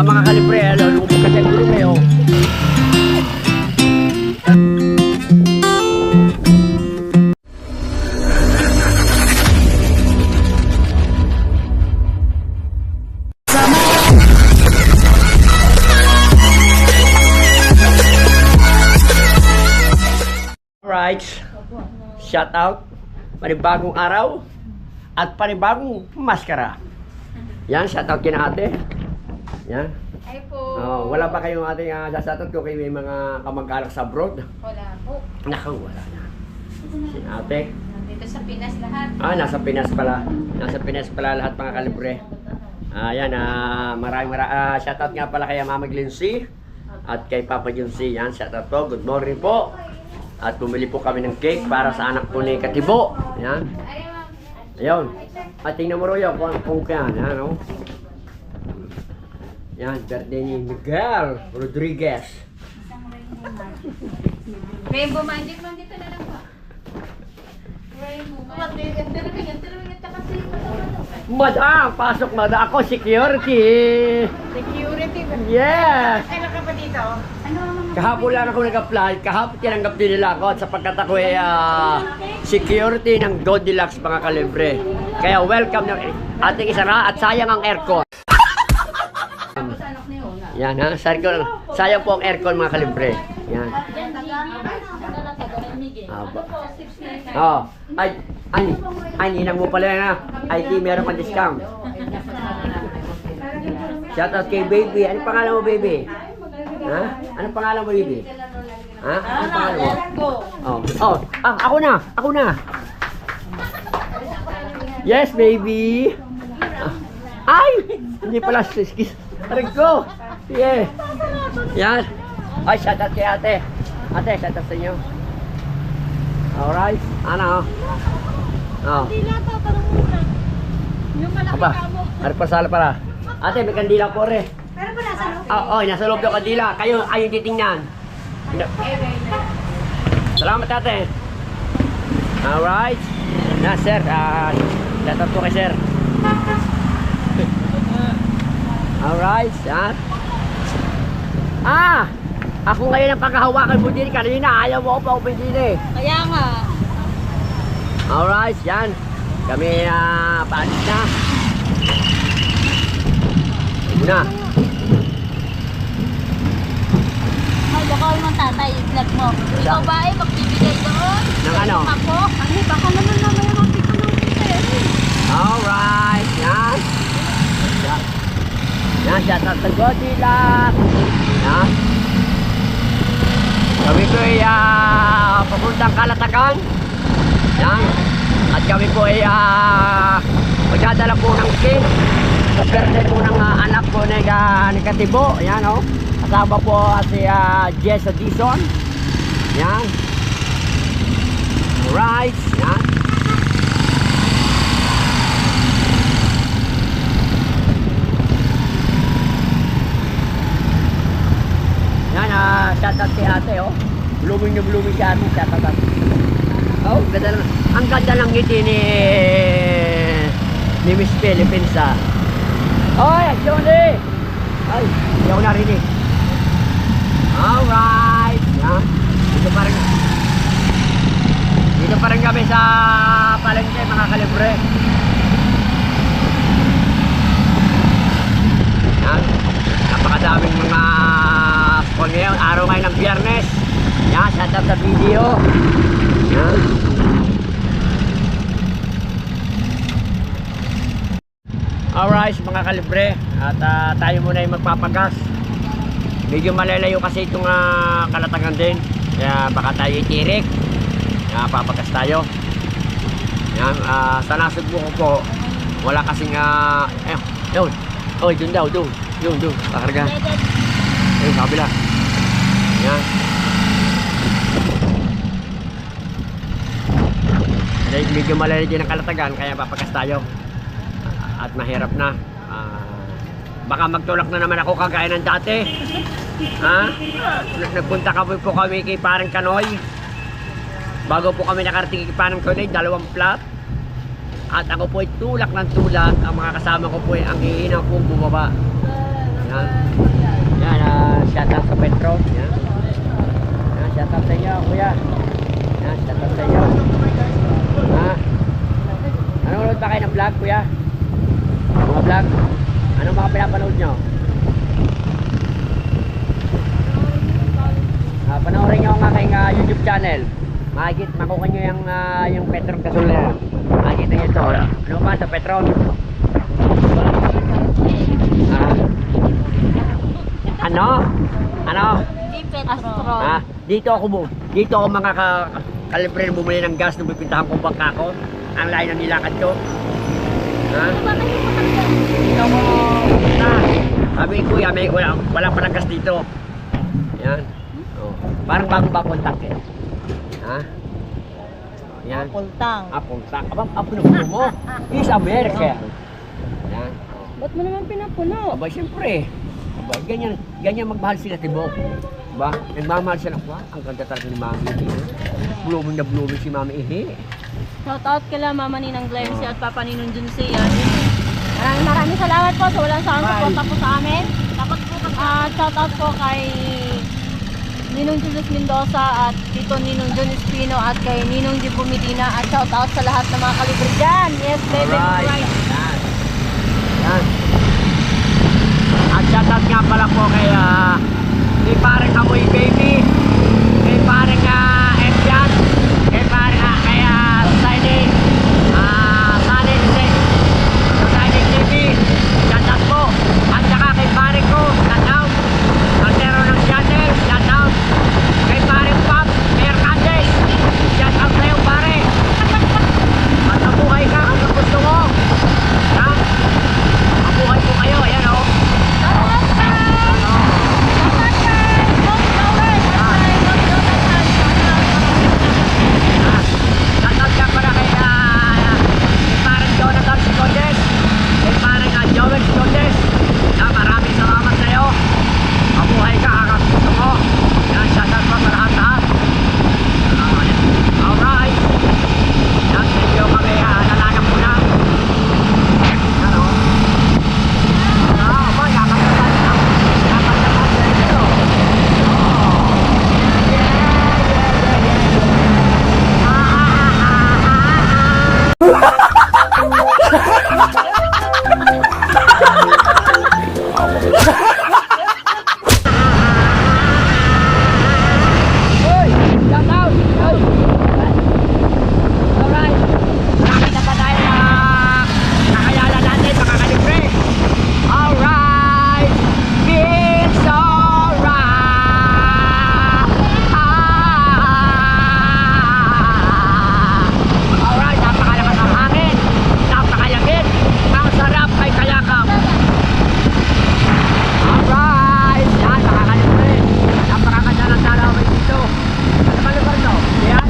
Mga kalibre, lubog kasi ang ulo kayo. Alright, shout out, panibagong araw at panibagong maskara. Yan, shout out kina ate. Yan. Ay po. Wala pa kayong ating sasatot ko kay may mga kamag-anak sa abroad? Wala po. Naku, wala na. Si ate. Dito sa Pinas lahat. Nasa Pinas pala. Nasa Pinas pala lahat mga kalibre. Ayan, maraming shout out nga pala kay Mama Glency at kay Papa Junsi. Yan, shout out po. Good morning po. At bumili po kami ng cake para sa anak po ni Katibo. Yan. Ayun. At tingnan mo Royo kung kaya. Yan, no? Yan, birthday ni Miguel Rodriguez. Rainbow Magic man dito na lang po. Rainbow Magic. Madam, pasok madam. Ako, security. Security ba? Yes. Kailan ka ba dito? Ano ang mga... Kahapon lang ako nag-apply. Kahapon tinanggap din nila ako. At sapagkat ako ay security ng Goldilocks mga kalibre. Kaya welcome na ating isara at sayang ang aircon. Yan ha, sayang po ang aircon mga kalibre. Yan. Ay, ninang mo pala na. Ay, di meron pang discount. Shout out kay baby. Ano pangalan mo baby? Ha? Ano pangalan mo baby? Ha? Ano pangalan mo? Ako na. Ako na. Yes baby. Ay! Hindi pala aray ko. Yeah. Yan. Ay, shout out kay ate. Ate, shout out sa inyo. Alright. Ano? Aba, ano pa sala pala? Ate, may kandila po rin. Pero ba nasa loob? Nasa loob ng kandila. Kayo, ayun titingnan. Salamat ate. Alright. Na sir, shout out po kay sir. Alright, yan. Ako ngayon ang pagkahawakan mo din kanina. Ayaw mo ako pa din eh. Kaya nga. Alright, yan. Kami paalis na. Ito na. Ay, baka naman tatay, i-vlog mo. Ikaw ba ay magbibigay doon? Ng ano? Ako? Ay, baka naman mamaya makita ng pera. Alright, yan. Yan, shout out sa Goldilocks. Yan. Kami po ay papuntang Kalatagan. Yan. At kami po ay magdadala po ng cake sa birthday po ng anak po ni Katibo. Yan o. Kasama po si Jess Addison. Yan. Alright. Yan. Yan, shout out kay ate, oh. Blooming na blooming si ate, shout out. Oh, ganda lang. Ang ganda lang ngiti ni Miss Philippines, ah. Oy, Johnny! Ay, hindi ako narinig. Alright. Yan. Dito pa rin kami sa palengke, mga kalibre. Yan. Napakadaming mga ngayon, araw ngayon ng Biyernes. Yan, shout out sa video. Yan. Alright, mga kalibre. At tayo muna yung magpapagas. Medyo malalayo kasi itong Kalatagan din. Kaya baka tayo itirik. Papagas tayo. Yan, sa nasugbo ko po, wala kasing yun. Oy, dun daw, dun. Yun, pakarga. Ayun, sa kabila. Yan. Dahil medyo malalayo din ang Kalatagan, kaya papagas tayo. At mahirap na. Baka magtulak na naman ako kagaya ng dati. Nagpunta po kami kay Parang Kanoy. Bago po kami nakarating kay Parang Kanoy, 2 plat. At ako po ay tulak ng tulak. Ang mga kasama ko po ay ang hihina po bumaba. Yan. Yan, shout out sa Petro. Yan. Yan, shout out sa inyo, kuya. Yan, shout out sa inyo. Ha? Nanonood ba kayo ng vlog, kuya? Mga vlog? Anong mga pinapanood nyo? Panoorin nyo ang aking YouTube channel. Makuha nyo yung Petron Gasolina. Makikita nyo ito. Ano ba sa Petron? Ano? Ano? Hindi Petro. Dito ako mga kalibre na bumili ng gas nung pipintahan ko bangka ko. Ang layo ng nilakad ko. Ha? Dito ako sabi ko kuya, wala pa ng gas dito. Yan. Oh. Parang bagong contact eh. Ha? Yan. Pultang. Pultang. Puno mo. Is America. Yan. Ba't mo naman pinapuno? Aba, siyempre. Aba, ganyan magmahal sila, Tibok. Diba? Nagmamahal sila. Wow, ang ganda talaga ni Mami Ihi. Blooming na blooming si Mami Ihi. Shout out kila Mama Ninang Glency at Papa Ninong Junsi. Maraming salamat po sa walang sawang suporta po sa amin. Shout out po kay Ninong Julius Mendoza at Tito Ninong John Espino at kay Ninong Jibo Medina at shout out sa lahat ng mga kalibre dyan. Yes, baby. Alright. Yan. Yan. At shout out nga pala po kay parang Amoy Baby, kay parang F-Jan, kay parang Sunny TV, shout out po. At saka kay parang ko, shout out. Altero ng channel, shout out. Kay parang Pop Mercandes, shout out sa'yo pare. At mabuhay ka kung gusto mo. Ha? Mabuhay po kayo, ayan o. Shoutout ka pala kay parang Jonathan Sicondes, kay parang Joel Sicondes. Maraming salamat sa'yo. Mabuhay ka hanggang gusto mo. Yan, shoutout pa sa lahat-lahat. Alright. Yan, medyo kami nalanap muna. Yan o. Aba, yakap na tayo. Yakap na tayo. Uy! Shout out! Uy! Alright! Marami na ba tayo nakayala natin mga kalibre? Alright! It's alright! Alright! Napakalakas ang hangin! Napakalamig! Ang sarap ay kayakap! Alright! Yan, nakakalibre! Napakaganda ng dalaway dito! Ano ba lugar to? Yan?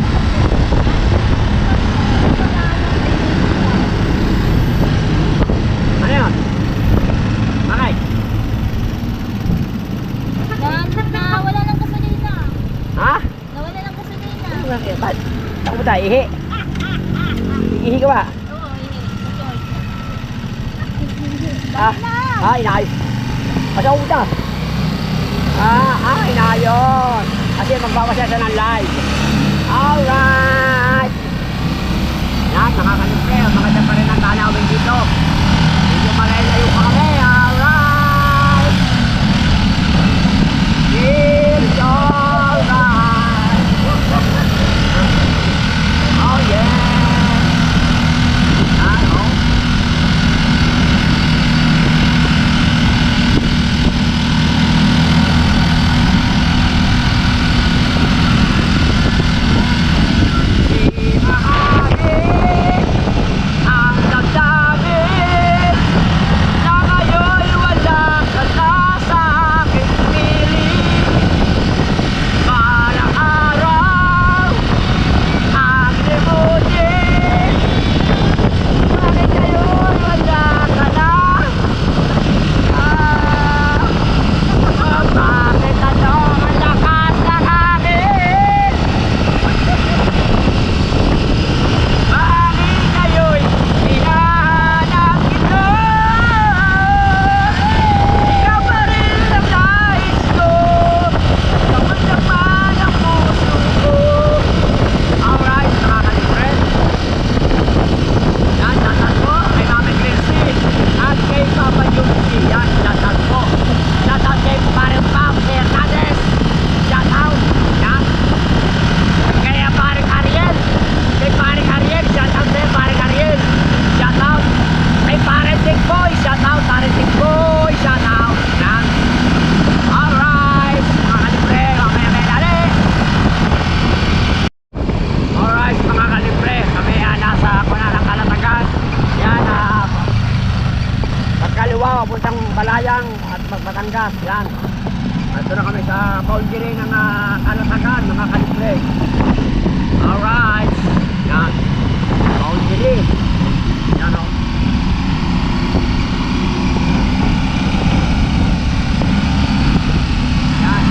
Ano yun? Bakit? Nawala ng gasolina. Ha? Nawala ng gasolina. Bakit? Ako ba tayo? Ihi? Ihi ka ba? Oo, ini. Inayos. Kasi ako punta. Inayos. Kasi magbabasa siya ng live. Alright. Yan, nakakalibre. Maganda pa rin ang tanawin dito. Medyo malalayo kami. Alright. It's alright. Oh yeah. Ano? Ang dami Balayang at Batangas. Yan. Ito na kami sa boundary ng Kalatagan, mga kalibre. Alright. Yan. Boundary. Yan o. Yan.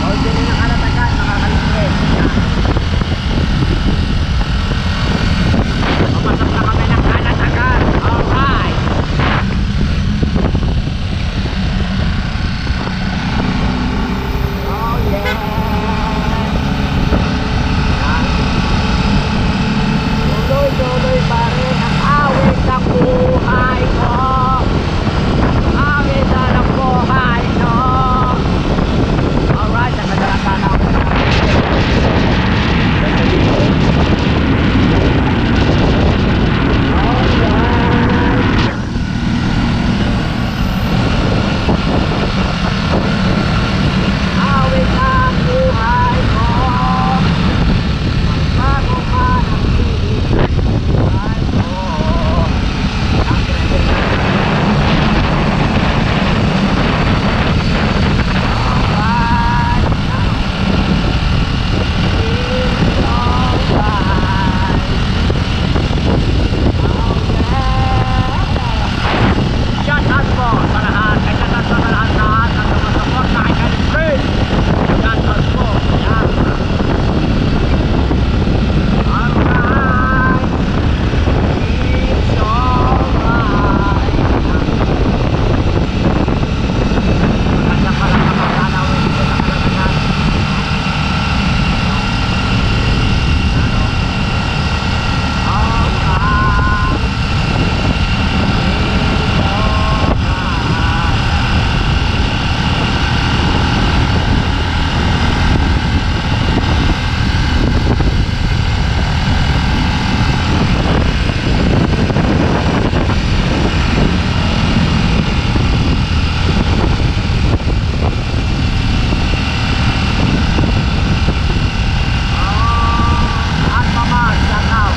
Boundary ng Kalatagan, mga kalibre. Yan. Pumasok na kami ng Kalatagan. Alright. Oh yeah. Tuloy-tuloy pa rin ang awit ng buhay ko. Awit na ng buhay ko. Alright, nakadalaga na ako na. Awit ng buhay ko. Bago man ang tinig ng buhay ko. Ang shout out po sa lahat. Shout out po sa lahat ng sumasuport sa aking kalibre. Shout out po. Yan. Alright. It's alright. Maganda pala kapag tanawin dito sa Kalatagan. Alright. At mama, shout out.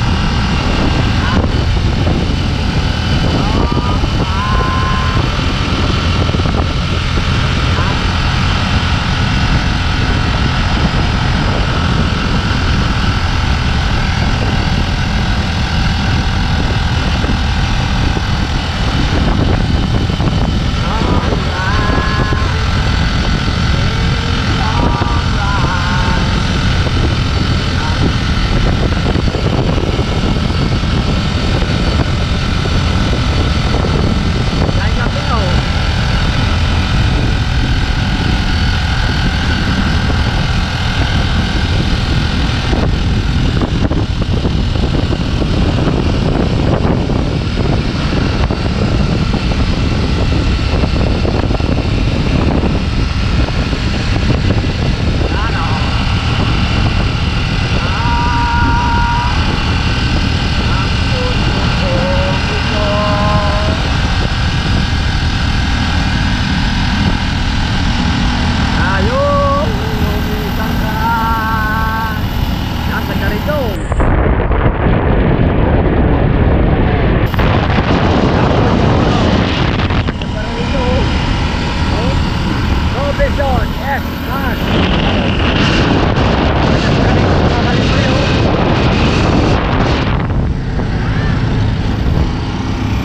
Robinson, yes, man.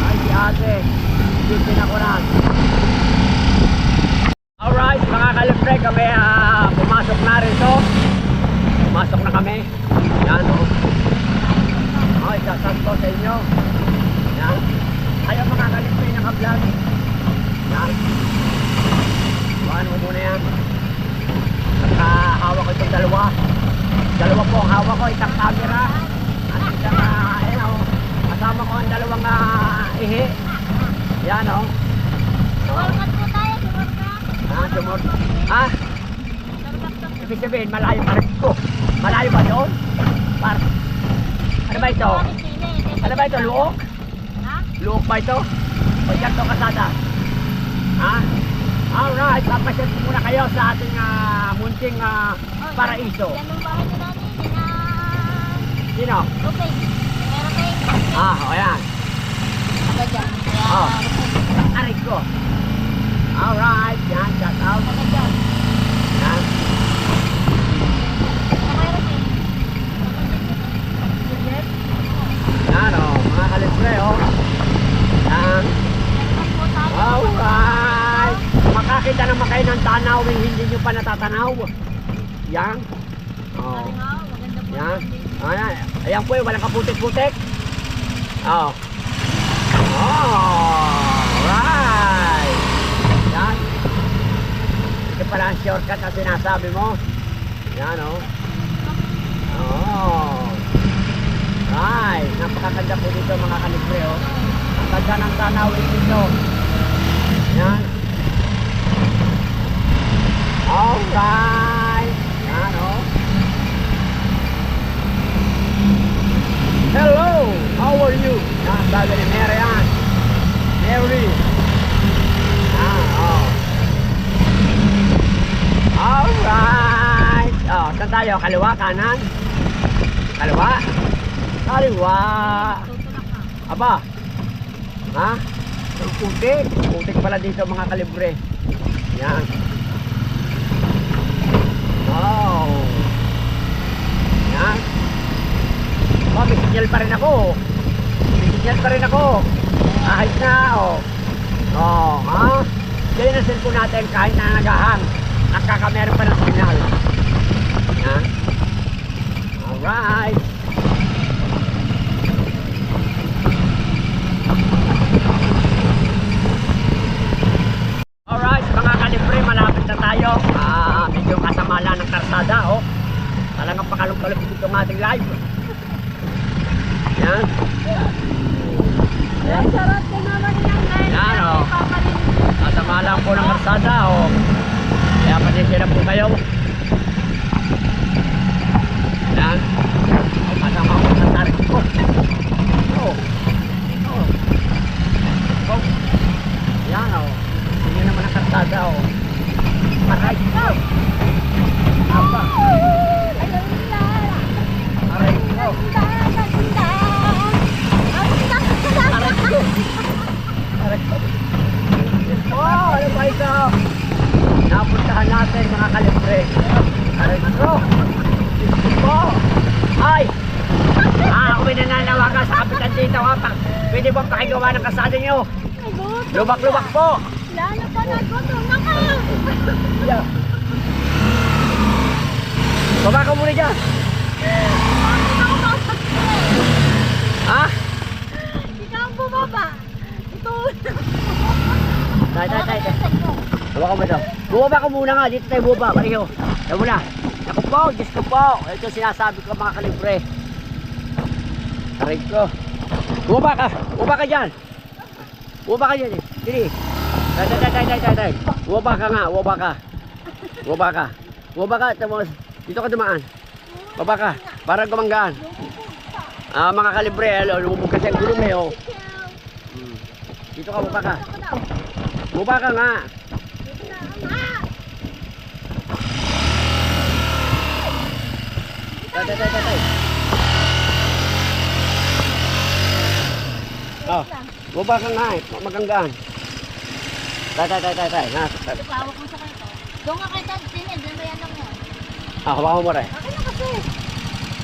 Ay, si ate. Bitin ako na. Alright, mga kalibre, kami pumasok na rin to. Pumasok na kami. Yan o. Okay, sasas ko sa inyo. Yan. Ayaw mga kalibre, naka-vlog. Yan. Buwan mo muna yan. Nakahawak ko itong dalawa. Dalawa po ang hawak ko, isang camera. At isang, kasama ko ang dalawang ihi. Yan o. Sumulkat po tayo, sumulkat. Sumot. Ibig sabihin, malayo pa rin ko. Malayo ba doon? Ano ba ito? Ano ba ito? Luok? Ha? Luok ba ito? O dyan to kasada? Alright, papasyal muna kayo sa ating munting paraiso. Yan ang bahay ni Nani. Sino? Okay. Meron kayo. O yan. taga dyan. Kaya, Oh. Aray ko. Alright, yan, shout out. taga dyan. Yan. Nakairan eh. Juliet? Yan, oh, mga kalibre, oh. Yan. Nagpas po tayo. Alright. Makakita naman kayo ng tanaw yung hindi nyo pa natatanaw. Yan. Oh. Sabi nga, maganda po. Yan. Ayan. Ayan po yung walang kaputik-putik. Oh. Alright. Yan. Ito pala ang shortcut na sinasabi mo. Yan, oh. Oh. Right. Napakaganda po dito mga kalibre, oh. Ang ganda ng tanawin dito. Yan. Alright. Yan, oh. Hello. How are you? Yan, sabi ni Mary yan. Mary. Yan, oh. Alright. Oh, saan tayo? Kaliwa, kanan? Kaliwa? Kaliwa. Tutulak ka. Aba. Ha? Ang putik. Putik pala dito mga kalibre. Yan. Oh. Yan. Oh, may signal pa rin ako. May signal pa rin ako. Ahit na, oh. Oh, ha? Ganyan ang cellphone natin kahit na nagahang. Nakakameron pa ng signal. Yan. Alright. Alright, mga kalibre, malapit na tayo. Medyo kasamala ng karsada, oh. Talagang pakalong-kalong itong ating live. Yan. Yan, sarap ko naman yung live. Yan, oh. Kasamala po ng karsada, oh. Kaya pasensya na po kayo. Yan. Oh, masama ko sa tarik ko. Oh. Oh. Oh. Yan, oh. Hindi naman ang karsada, oh. Aray ko. Apa? Aray ko. Aray ko. Aray ko. Oh, ano ba ito? Napuntahan natin mga kalibre. Aray ko. Oh. Ay. Ako may nananawagan sa kapitan dito. Pwede bang pakigawa ng kasada nyo? Lubak-lubak po. Lalo pa nagutom na kayo. Yeah. Baba ka muna dyan. Ha? Ikaw ang bumaba. Ito. Tay. Baba ka muna daw. Bumaba ka muna nga. Dito tayo bumaba. Pareho. Tayo muna. Naku po. Diyos ko po. Ito sinasabi ko mga kalibre. Tarig ko. Bumaba ka. Bumaba ka dyan. Bumaba ka dyan. Dili. Tay. Bumaba ka nga. Bumaba ka. Bumaba ka. Bumaba ka. Dito ka dumaan. Baba ka. Para gumanggaan. Mga kalibre. Lumubog kasi ang gulong eh. Oh. Dito ka. Bumaba ka. Bumaba ka nga. Tay. Oh. Bumaba ka nga eh. Maganggaan. Tay. Pawak mo sa kanito. Doon ka kay Dad Tingin. Diyan ba yan lang yan? Hawakan mo rin. Akin na kasi.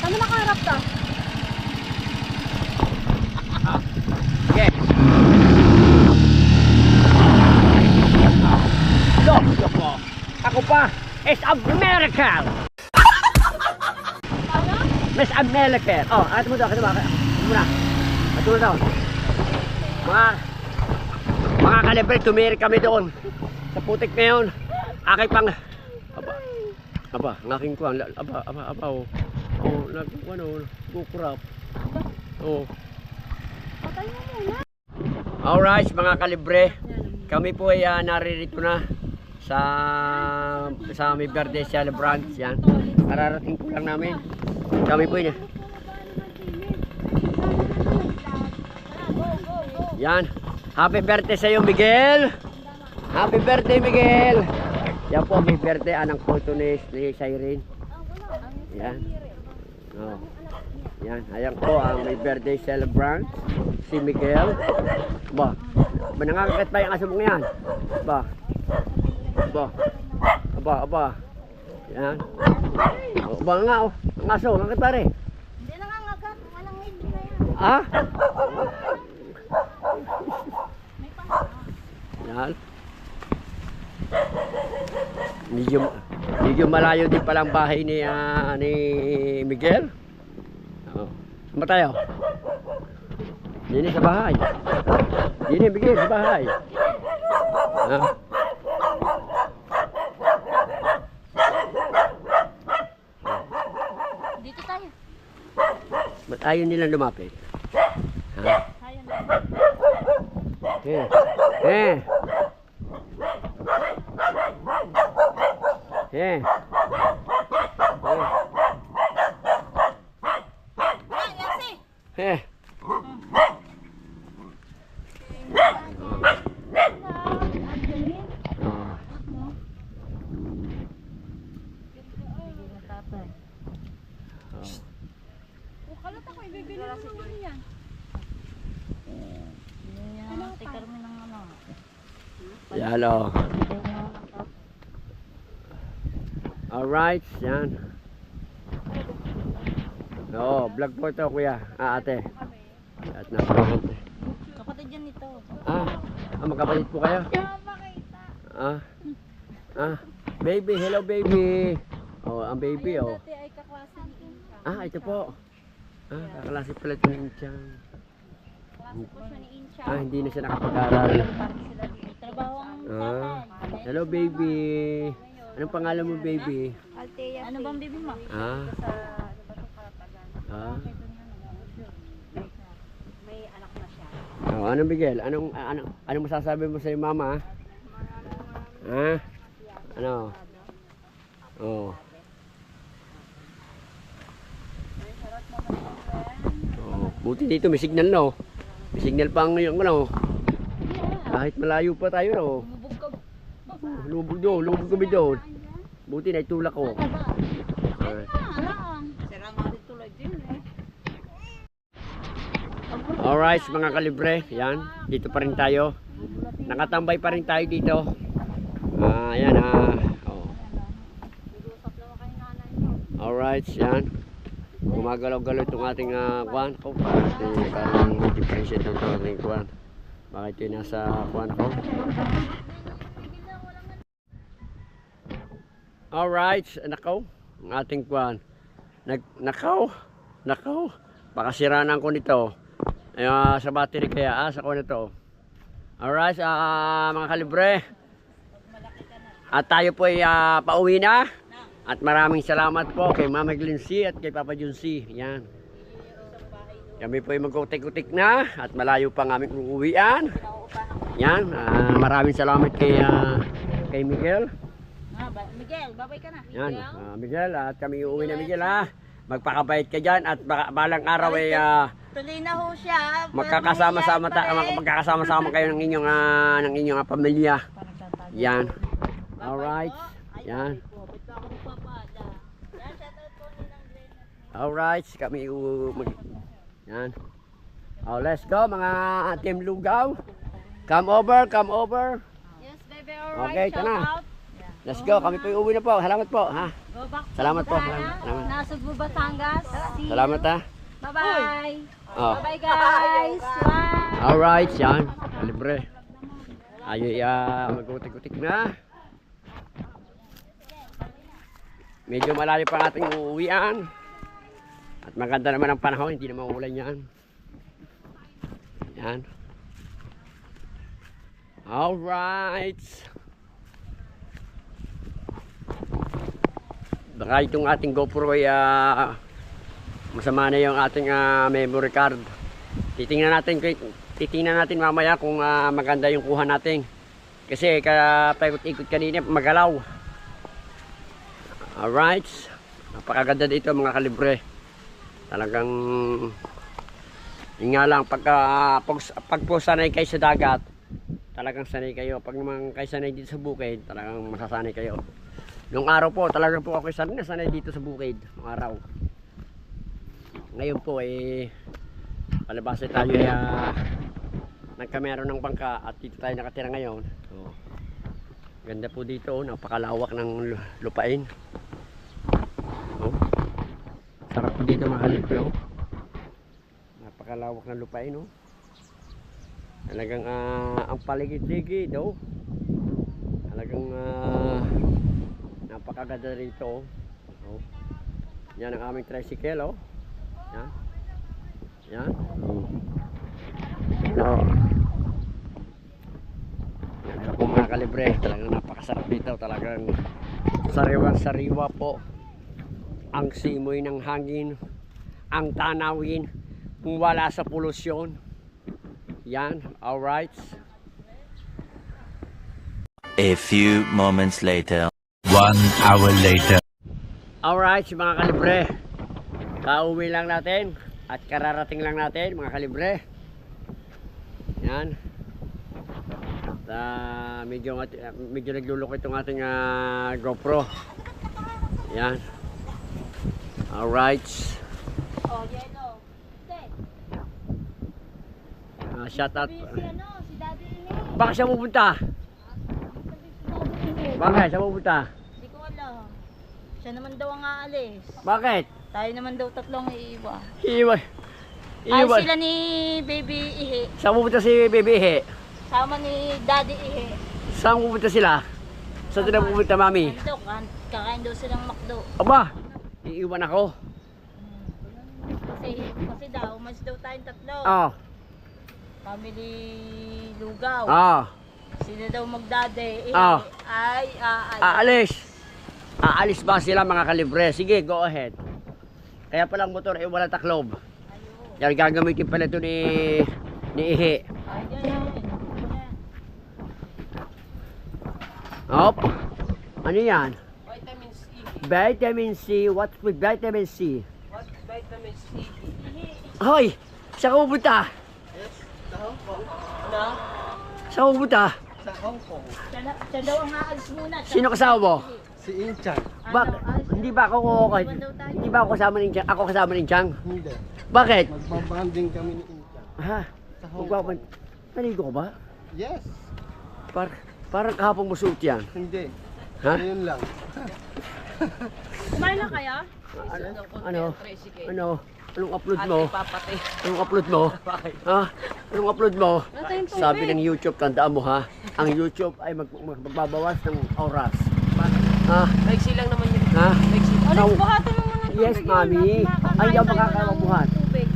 Saan mo nakaharap ka? Okay. Diyos ko. Ako pa. It's American. Ano? Miss American. Oh, ato mo daw. Ato mo daw. Mga kalibre, tumiri kami doon. Sa putik na yun. Aking pang... Aba, ang aking kuwan. Aba, oh. Oh, kukurap. Oh. Patay mo muna. Alright, mga kalibre. Kami po ay naririto na sa may Verde Celebrant. Yan. Kararating ko lang namin. Kami po yun. Yan. Happy birthday sa iyo, Miguel. Happy birthday, Miguel. Yan po, happy birthday. Anang photo ni Siren. Yan. Oh. Yan, ayan po ang may birthday celebrant, si Miguel. Ba, nangangagat pa yung aso mong yan? Ba, aba. Yan. Ba nga oh, ang aso, nangangagat pa rin. Hindi nangangagat, walang ngiti na yan. Ah? May panga. Yan. Medyo malayo din palang bahay ni Miguel. Oh. Saan ba tayo? Yun sa bahay. Yun Miguel sa bahay. Ah. Dito tayo. Ba't ayaw nilang lumapit? Ha? Tayo na. Eh. Ay, Yasi! Eh. Kalat ako, ibibili mo naman yan. Tikar mo ng ano. Yan o. Alright, yan. Oo, vlog po ito kuya. Ate. At napakante. Kapatid yan nito. Magkapatid po kayo? Baby, hello baby. Oh, ang baby oh. Dati ay kaklase ni Incha. Ito po. Kaklase pala ito ng Inchang. Klase po siya ni Incha. Hindi na siya nakapag-aral. Parang sila dito. Trabaho ang tatay. Hello baby. Anong pangalan mo baby? Altea. Ano bang bibi mo? Ah. Sa ano ba itong Kalatagan? May anak na siya. Anong Miguel? Anong masasabi mo sa mama? Ano? Oh. Buti dito may signal no. May signal pa ngayon ano. Kahit malayo pa tayo no. Lubog kami doon. Buti na itulak ko. Alright mga kalibre, yan. Dito pa rin tayo. Nakatambay pa rin tayo dito. Ayan oh. Alright, yan. Gumagalaw-galaw itong ating kwan ko. Parang may differentiate ng ating kwan. Bakit yun nasa kwan ko? Alright, nakaw. Ang ating kwan. Nakaw. Pakasiranan ko nito. Sa battery kaya sa ko nito. Alright, mga kalibre. At tayo po ay pauwi na. At maraming salamat po kay Mama Glency at kay Papa Juncy. Yan. Kami po ay mag-utik-utik na at malayo pa ng aming uuwian. Yan. Maraming salamat kay Miguel. Miguel, babay ka na. Yan. Miguel, at kami uuwi na Miguel ha. Magpakabait ka dyan at balang araw ay Tuloy na ho siya. magkakasama-sama kayo ng inyong pamilya. Yan. Alright. Yan. Alright, kami yan. Let's go mga Team Lugaw. Come over. Yes, baby, alright. Okay, ito na. Let's go, kami po uuwi na po. Salamat po, ha. Go back to Salamat po. Butana, Nasugbu, Batangas. Salamat ha. Bye-bye. Oh. Bye-bye, guys. Bye. Alright, yan. Libre. Ayoy, mag-utik-utik na. Medyo malayo pa ang ating uuwian. At maganda naman ang panahon, hindi naman uulan yan. Yan. Alright. Baka itong ating GoPro ay masama na yung ating memory card. Titingnan natin mamaya kung maganda yung kuha natin. Kasi paikot-ikot kanina magalaw. Alright. Napakaganda dito mga kalibre. Talagang nga lang pag po sanay kayo sa dagat, talagang sanay kayo. Pag naman kayo sanay dito sa bukid, talagang masasanay kayo. Nung araw po, talagang po ako sanay dito sa bukid. Nung araw. ngayon po palabasa tayo nagkameron ng bangka at dito tayo nakatira ngayon. So, ganda po dito, napakalawak ng lupain. Oh. Sarap po dito mga kalibre. Oh. Napakalawak ng lupain. Oh. Talagang ang paligid-ligid. Oh. Talagang napakaganda rito. Oh. Yan ang aming tricycle. Oh. Yan. Yan. Oh. No. Yan po mga kalibre. Talagang napakasarap dito. Talagang sariwa-sariwa po ang simoy ng hangin, ang tanawin kung wala sa polusyon. Yan, alright. A few moments later. 1 hour later. Alright mga kalibre, kauwi lang natin at kararating lang natin mga kalibre. Yan. At medyo naglulok itong ating GoPro. Yan. Alright. Oh, yellow. Set. Shout out. Si Daddy Ini. Bakit siya pupunta? Bakit siya pupunta? Hindi ko alam. Siya naman daw ang aalis. Bakit? Tayo naman daw tatlong iiwan. Iwan. Ay Iwan. sila ni Baby Ihi. Saan pupunta si Baby He? Sama ni Daddy Ihi. Saan pupunta sila? Saan sila pupunta, Mami? Ano daw, kakain daw silang McDo. Aba, iiwan ako. Kasi daw, mas daw tayong tatlo. Ah, Family Lugaw. ah, Sila daw magdade. Ah. Ay. aalis. Aalis ba sila mga kalibre? Sige, go ahead. Kaya palang motor ay wala taklob. Yan gagamitin pala ito ni Ihi. Ay, yan. Hop. Ano yan? Vitamin C. Vitamin C. What's with vitamin C? What vitamin C? Hoy! Saan ka pupunta? Sa Hong Kong. Na? Saan ka pupunta? Sa Hong Kong. Siya daw ang aalis muna. Sino kasama mo? Si Inchan. Hindi ba ako hindi ba ako kasama ni Chang? Ako kasama ni Chang? Hindi. Bakit? Magbabanding kami ni Inchan. Ha? Sa Hong Kong. Magbaban. Naligo ka ba? Yes. Parang kahapon mo suot yan. Hindi. Ha? Ayun lang. Kumain na kaya? Ano? Anong upload mo? Papatay. Anong upload mo? Ha? Anong upload mo? Sabi ng YouTube, tandaan mo ha, ang YouTube ay magbabawas ng oras. Ha? Maiksi lang naman yun. Ha? Maiksi. Ulit, buhatin mo muna tubig. Yes, mami. Ay, hindi ako makakabuhat. Tubig.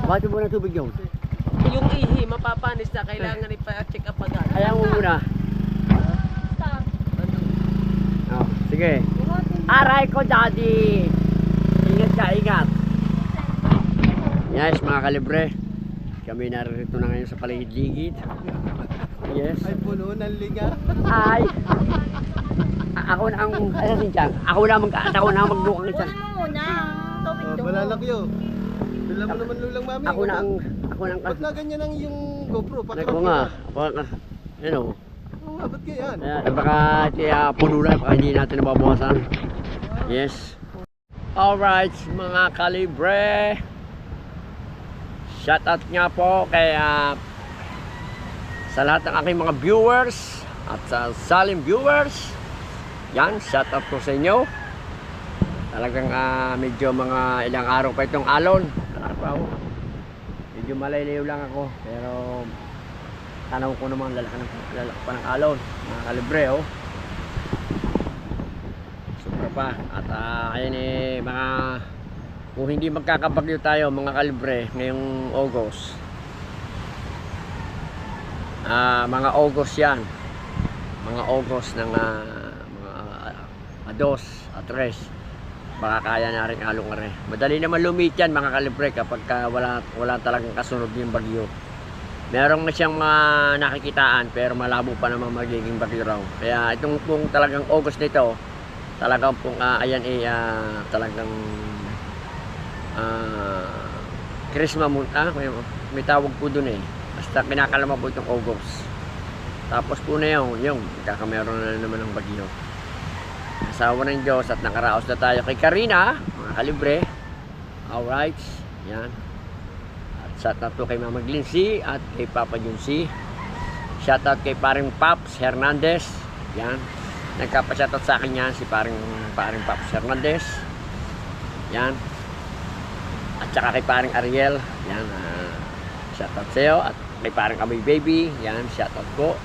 Bakit mo na tubig yun? Yung ihi, mapapanis na. Kailangan ipa-check up agad. Kaya mo muna. Stop. Oh, sige. Buhatin mo. Aray ko, daddy. Ingat ka, ingat. Yes, mga kalibre. Kami narito na ngayon sa paligid-ligid. Yes. Ay, puno ng liga. Ay. Ako na ang Ako na magdukang niyan. Kunin mo muna ang tubig doon. Malalakyo. Bila mo naman lulang, mami. Ako na ang Ba't na ganyan ang yung GoPro? Ako nga. Ano? Oo nga, ba't ganyan? Baka puno na, baka hindi natin nababawasan. Yes. Alright, mga kalibre. Shoutout nga po kay sa lahat ng aking mga viewers at sa Salim viewers. Yan, shoutout po sa inyo. Talagang medyo mga ilang araw pa itong alon. Medyo malaylayo lang ako, pero tanaw ko naman lalaki pa ng alon, mga kalibre. Oh, sobra pa. At ayan mga kung hindi magkakabagyo tayo mga kalibre ngayong August, mga August yan, mga August ng mga 2 at 3, baka kaya na rin along are. Madali naman lumit yan mga kalibre kapag wala talagang kasunod yung bagyo. Meron na siyang nakikitaan pero malabo pa naman magiging bagyo raw. Kaya itong pong talagang August nito, talagang pong ayan talagang Christmas moon, may tawag po dun eh. Basta kinakalama po itong August. Tapos po na yung kakameron na naman ng bagyo. Asawa ng Diyos at nakaraos na tayo kay Karina, mga kalibre. Alright, Yan. At shoutout po kay Mama Glincy at kay Papa Junsi. Shoutout kay paring Paps Hernandez. Yan. Nagkapa-shoutout sa akin yan si paring Paps Hernandez. Yan. At saka kay paring Ariel. Yan. Shoutout sa iyo. At kay paring Amoy Baby. Yan. Shoutout po.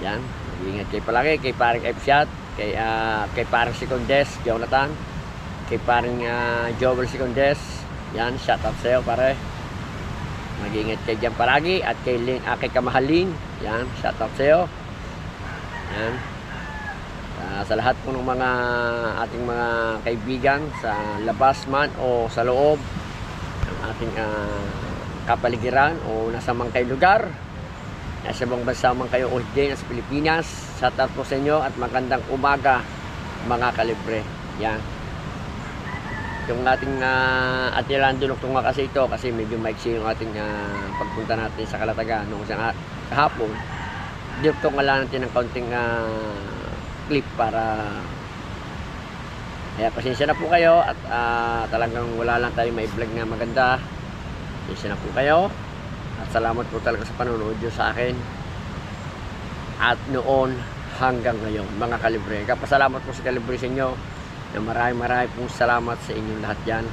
Yan. Mag-iingat kayo palagi. Kay paring F-Shot. Kay paring Secondes Jonathan. Kay paring Joel Secondes. Yan. Shoutout sa iyo pare. Mag-iingat kayo dyan palagi. At kay Kamahalin. Yan. Shoutout sa iyo. Yan. Sa lahat po ng mga ating mga kaibigan sa labas man o sa loob ng ating kapaligiran o nasa mang kayo lugar, nasa bang bansa man kayo o din sa Pilipinas, shoutout po sa inyo at magandang umaga mga kalibre. Yan. Yung ating atilan dunok nga kasi ito kasi medyo maiksi yung ating pagpunta natin sa Kalatagan noong kahapon. Dito nga lang natin ng kaunting clip para kaya pasensya na po kayo at talagang wala lang tayo may vlog na maganda. Pasensya na po kayo at salamat po talaga sa panonood nyo sa akin at noon hanggang ngayon mga kalibre. Kapasalamat po sa kalibre sa inyo na maraming pong salamat sa inyong lahat yan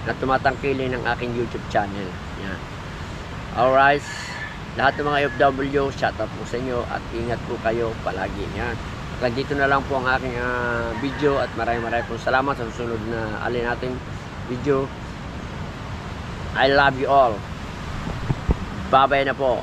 na tumatangkili ng aking YouTube channel. Yan. Alright, lahat ng mga OFW, shoutout po sa inyo at ingat po kayo palagi. Yan. Dito na lang po ang aking video at maraming pong salamat sa susunod na alin nating video. I love you all. Bye-bye na po.